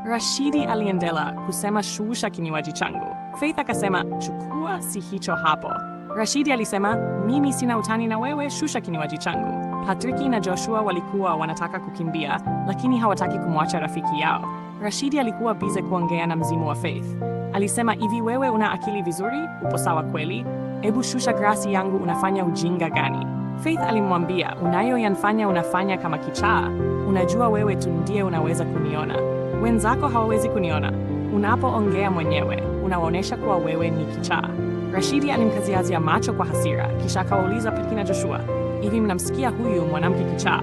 Rashidi aliendelea kusema shusha kinywaji changu. Faith akasema chukua, si hicho hapo. Rashidi alisema mimi sina utani na wewe, shusha kinywaji changu. Patrick na Joshua walikuwa wanataka kukimbia, lakini hawataki kumwacha rafiki yao. Rashidi alikuwa bize kuongea na mzimu wa Faith. Alisema hivi, wewe una akili vizuri? Upo sawa kweli? Ebu shusha grasi yangu, unafanya ujinga gani? Faith alimwambia unayoyanfanya unafanya kama kichaa. Unajua wewe tu ndiye unaweza kuniona. Wenzako hawawezi kuniona. Unapoongea mwenyewe, unaonyesha kuwa wewe ni kichaa. Rashidi alimkaziazia macho kwa hasira, kisha akawauliza Patrick na Joshua, hivi mnamsikia huyu mwanamke kichaa?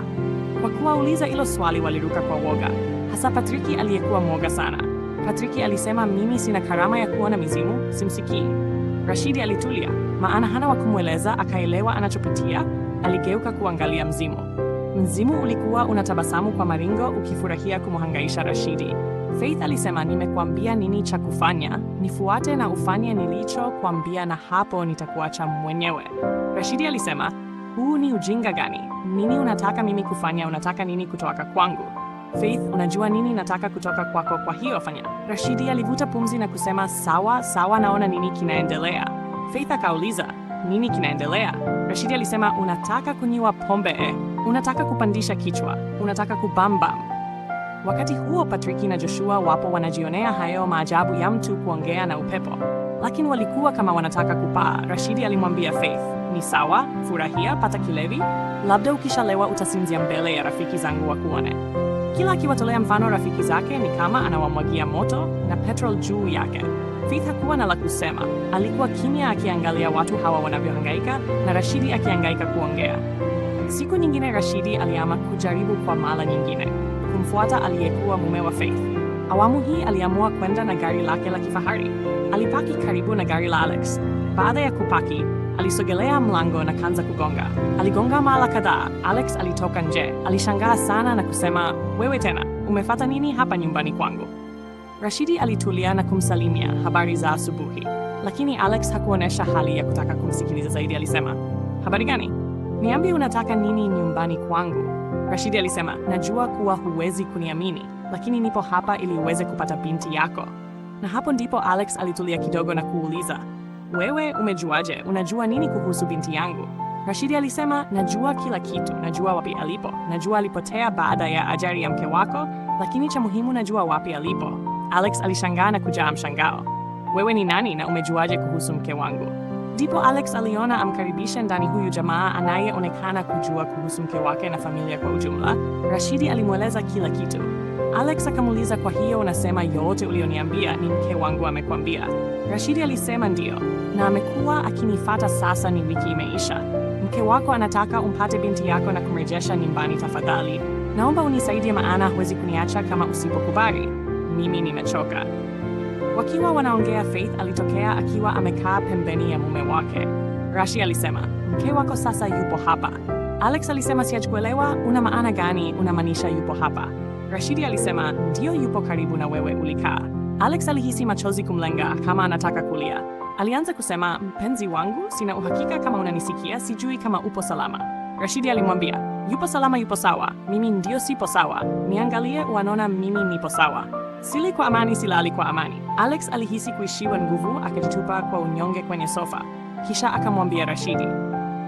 Kwa kuwauliza hilo swali waliruka kwa woga, hasa Patrick aliyekuwa mwoga sana. Patrick alisema mimi sina karama ya kuona mizimu, simsikii. Rashidi alitulia, maana hana wa kumweleza, akaelewa anachopitia. Aligeuka kuangalia mzimu. Mzimu ulikuwa unatabasamu kwa maringo ukifurahia kumhangaisha Rashidi. Faith alisema nimekuambia nini cha kufanya, nifuate na ufanye nilichokuambia na hapo nitakuacha mwenyewe. Rashidi alisema huu ni ujinga gani? Nini unataka mimi kufanya? Unataka nini kutoka kwangu? Faith, unajua nini nataka kutoka kwako, kwa hiyo fanya. Rashidi alivuta pumzi na kusema sawa sawa, naona nini kinaendelea. Faith akauliza nini kinaendelea? Rashidi alisema unataka kunywa pombe, unataka kupandisha kichwa, unataka kubamba. Wakati huo Patrick na Joshua wapo wanajionea hayo maajabu ya mtu kuongea na upepo, lakini walikuwa kama wanataka kupaa. Rashidi alimwambia Faith, ni sawa, furahia, pata kilevi, labda ukishalewa utasinzia mbele ya rafiki zangu wakuone. Kila akiwatolea mfano rafiki zake ni kama anawamwagia moto na petrol juu yake. Faith hakuwa na la kusema, alikuwa kimya akiangalia watu hawa wanavyohangaika na Rashidi akihangaika kuongea. Siku nyingine Rashidi aliamua kujaribu kwa mara nyingine kumfuata aliyekuwa mume wa Faith. Awamu hii aliamua kwenda na gari lake la kifahari. Alipaki karibu na gari la Alex. Baada ya kupaki, alisogelea mlango na kaanza kugonga. Aligonga mara kadhaa. Alex alitoka nje. Alishangaa sana na kusema, wewe tena, umefata nini hapa nyumbani kwangu? Rashidi alitulia na kumsalimia, habari za asubuhi. Lakini Alex hakuonesha hali ya kutaka kumsikiliza zaidi. Alisema, habari gani? Niambie unataka nini nyumbani kwangu? Rashidi alisema, najua kuwa huwezi kuniamini, lakini nipo hapa ili uweze kupata binti yako. Na hapo ndipo Alex alitulia kidogo na kuuliza, wewe umejuaje? Unajua nini kuhusu binti yangu? Rashidi alisema, najua kila kitu. Najua wapi alipo. Najua alipotea baada ya ajali ya mke wako, lakini cha muhimu najua wapi alipo. Alex alishangaa na kujaa mshangao. Wewe ni nani na umejuaje kuhusu mke wangu? Ndipo Alex aliona amkaribishe ndani huyu jamaa anayeonekana kujua kuhusu mke wake na familia kwa ujumla. Rashidi alimweleza kila kitu. Alex akamuuliza, kwa hiyo unasema yote ulioniambia ni mke wangu amekwambia? Rashidi alisema ndio, na amekuwa akinifata sasa, ni wiki imeisha. Mke wako anataka umpate binti yako na kumrejesha nyumbani. Tafadhali naomba unisaidie, maana huwezi kuniacha kama usipokubali. Mimi nimechoka. Wakiwa wanaongea, Faith alitokea akiwa amekaa pembeni ya mume wake. Rashi alisema, mke wako sasa yupo hapa. Alex alisema, sijakuelewa, una maana gani? Unamaanisha yupo hapa? Rashidi alisema, ndio, yupo karibu na wewe ulikaa. Alex alihisi machozi kumlenga kama anataka kulia. Alianza kusema, mpenzi wangu, sina uhakika kama unanisikia, sijui kama upo salama. Rashidi alimwambia, yupo salama, yupo sawa. Mimi ndio sipo sawa. Niangalie, unaona mimi nipo sawa. Sili kwa amani, silali kwa amani. Alex alihisi kuishiwa nguvu, akajitupa kwa unyonge kwenye sofa. Kisha akamwambia Rashidi,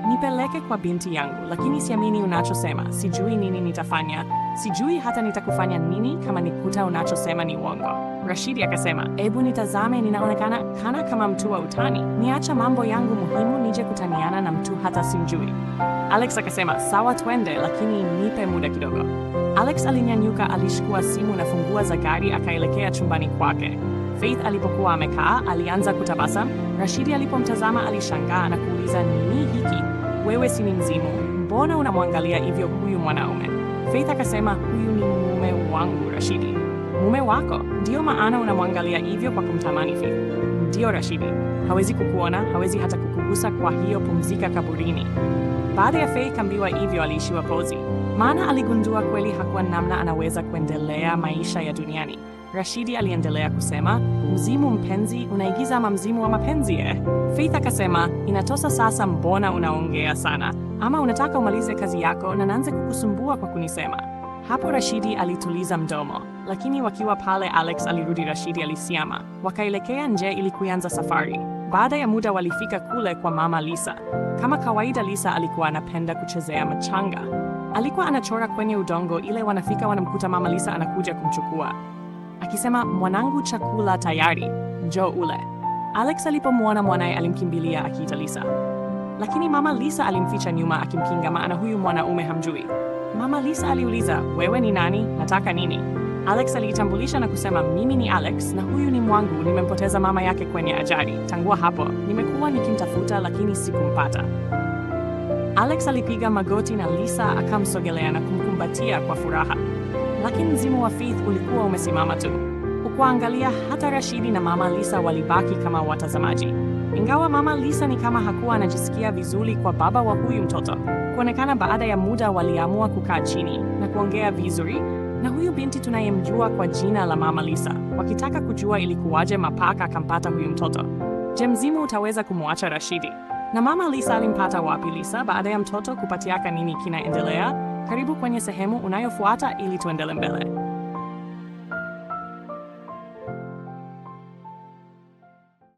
nipeleke kwa binti yangu, lakini siamini unachosema. Sijui nini nitafanya. Sijui hata nitakufanya nini kama nikuta unachosema ni uongo. Rashidi akasema, ebu nitazame, ninaonekana kana kama mtu wa utani. Niacha mambo yangu muhimu nije kutaniana na mtu hata simjui. Alex akasema, sawa, twende, lakini nipe muda kidogo. Alex alinyanyuka, alishukua simu na fungua za gari, akaelekea chumbani kwake. Faith alipokuwa amekaa, alianza kutabasamu. Rashidi alipomtazama alishangaa na kuuliza, nini hiki? Wewe si ni mzimu? Mbona unamwangalia hivyo huyu mwanaume? Faith akasema, huyu ni mume wangu Rashidi. Mume wako? Ndio maana unamwangalia hivyo kwa kumtamani Faith? Ndio Rashidi. Hawezi kukuona, hawezi hata kukugusa, kwa hiyo pumzika kaburini. Baada ya Faith kambiwa hivyo, aliishiwa pozi, maana aligundua kweli hakuwa namna anaweza kuendelea maisha ya duniani. Rashidi aliendelea kusema, mzimu mpenzi, unaigiza ama mzimu wa mapenzi eh? Faith akasema, inatosa sasa, mbona unaongea sana? Ama unataka umalize kazi yako na naanze kukusumbua kwa kunisema? Hapo Rashidi alituliza mdomo, lakini wakiwa pale Alex alirudi. Rashidi alisiama, wakaelekea nje ili kuanza safari. Baada ya muda walifika kule kwa mama Lisa. Kama kawaida, Lisa alikuwa anapenda kuchezea mchanga. Alikuwa anachora kwenye udongo. Ile wanafika wanamkuta mama Lisa anakuja kumchukua akisema, mwanangu, chakula tayari, njoo ule. Alex alipomwona mwanaye alimkimbilia akiita Lisa, lakini mama Lisa alimficha nyuma akimkinga, maana huyu mwanaume hamjui. Mama Lisa aliuliza, wewe ni nani? Nataka nini? Alex alijitambulisha na kusema, mimi ni Alex na huyu ni mwangu, nimempoteza mama yake kwenye ajali. Tangu hapo nimekuwa nikimtafuta lakini sikumpata. Alex alipiga magoti na Lisa akamsogelea na kumkumbatia kwa furaha. Lakini mzimu wa Faith ulikuwa umesimama tu. Ukuangalia, hata Rashidi na mama Lisa walibaki kama watazamaji. Ingawa mama Lisa ni kama hakuwa anajisikia vizuri kwa baba wa huyu mtoto. Kuonekana baada ya muda waliamua kukaa chini na kuongea vizuri na huyu binti tunayemjua kwa jina la mama Lisa, wakitaka kujua ilikuwaje mapaka akampata huyu mtoto. Je, mzimu utaweza kumwacha Rashidi? Na mama Lisa alimpata wapi Lisa baada ya mtoto kupatiaka? Nini kinaendelea? Karibu kwenye sehemu unayofuata ili tuendelee mbele.